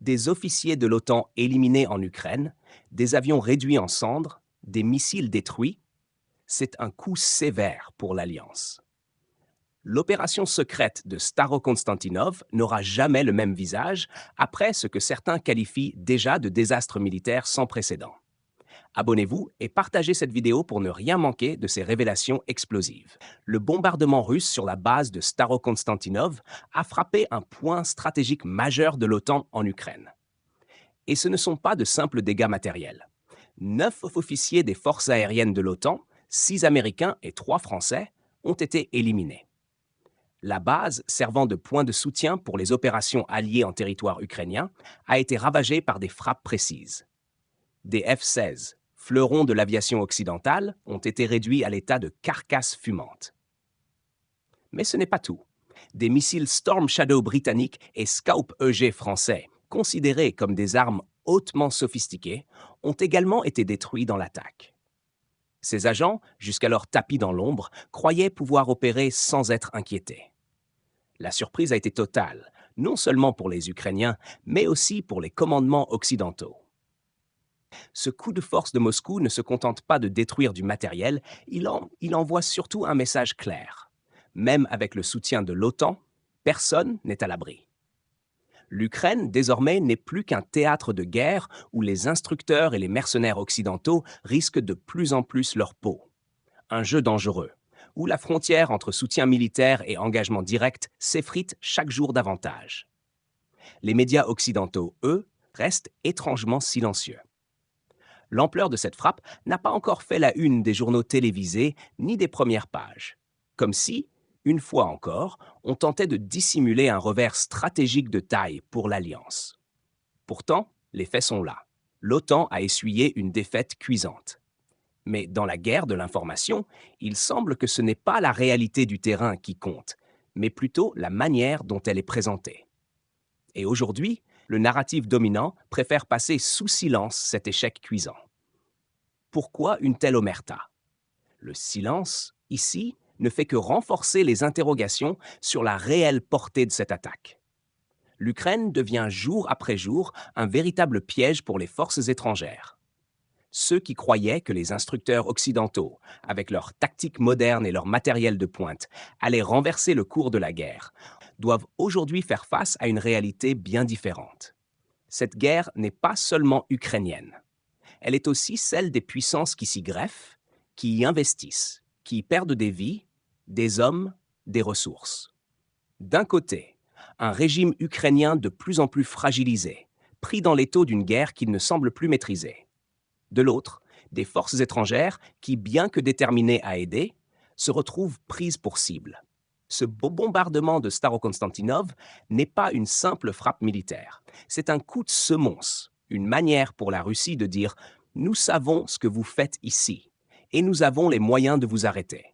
Des officiers de l'OTAN éliminés en Ukraine, des avions réduits en cendres, des missiles détruits, c'est un coup sévère pour l'Alliance. L'opération secrète de Starokonstantinov n'aura jamais le même visage après ce que certains qualifient déjà de désastre militaire sans précédent. Abonnez-vous et partagez cette vidéo pour ne rien manquer de ces révélations explosives. Le bombardement russe sur la base de Starokonstantinov a frappé un point stratégique majeur de l'OTAN en Ukraine. Et ce ne sont pas de simples dégâts matériels. 9 officiers des forces aériennes de l'OTAN, 6 Américains et 3 Français, ont été éliminés. La base, servant de point de soutien pour les opérations alliées en territoire ukrainien, a été ravagée par des frappes précises. Des F-16, fleurons de l'aviation occidentale, ont été réduits à l'état de carcasses fumantes. Mais ce n'est pas tout. Des missiles Storm Shadow britanniques et Scalp EG français, considérés comme des armes hautement sophistiquées, ont également été détruits dans l'attaque. Ces agents, jusqu'alors tapis dans l'ombre, croyaient pouvoir opérer sans être inquiétés. La surprise a été totale, non seulement pour les Ukrainiens, mais aussi pour les commandements occidentaux. Ce coup de force de Moscou ne se contente pas de détruire du matériel, il envoie surtout un message clair. Même avec le soutien de l'OTAN, personne n'est à l'abri. L'Ukraine, désormais, n'est plus qu'un théâtre de guerre où les instructeurs et les mercenaires occidentaux risquent de plus en plus leur peau. Un jeu dangereux, où la frontière entre soutien militaire et engagement direct s'effrite chaque jour davantage. Les médias occidentaux, eux, restent étrangement silencieux. L'ampleur de cette frappe n'a pas encore fait la une des journaux télévisés ni des premières pages. Comme si, une fois encore, on tentait de dissimuler un revers stratégique de taille pour l'Alliance. Pourtant, les faits sont là. L'OTAN a essuyé une défaite cuisante. Mais dans la guerre de l'information, il semble que ce n'est pas la réalité du terrain qui compte, mais plutôt la manière dont elle est présentée. Et aujourd'hui, le narratif dominant préfère passer sous silence cet échec cuisant. Pourquoi une telle omerta? Le silence, ici, ne fait que renforcer les interrogations sur la réelle portée de cette attaque. L'Ukraine devient jour après jour un véritable piège pour les forces étrangères. Ceux qui croyaient que les instructeurs occidentaux, avec leurs tactiques modernes et leur matériel de pointe, allaient renverser le cours de la guerre, doivent aujourd'hui faire face à une réalité bien différente. Cette guerre n'est pas seulement ukrainienne. Elle est aussi celle des puissances qui s'y greffent, qui y investissent, qui y perdent des vies, des hommes, des ressources. D'un côté, un régime ukrainien de plus en plus fragilisé, pris dans l'étau d'une guerre qu'il ne semble plus maîtriser. De l'autre, des forces étrangères qui, bien que déterminées à aider, se retrouvent prises pour cible. Ce beau bombardement de Starokonstantinov n'est pas une simple frappe militaire. C'est un coup de semonce, une manière pour la Russie de dire « Nous savons ce que vous faites ici, et nous avons les moyens de vous arrêter ».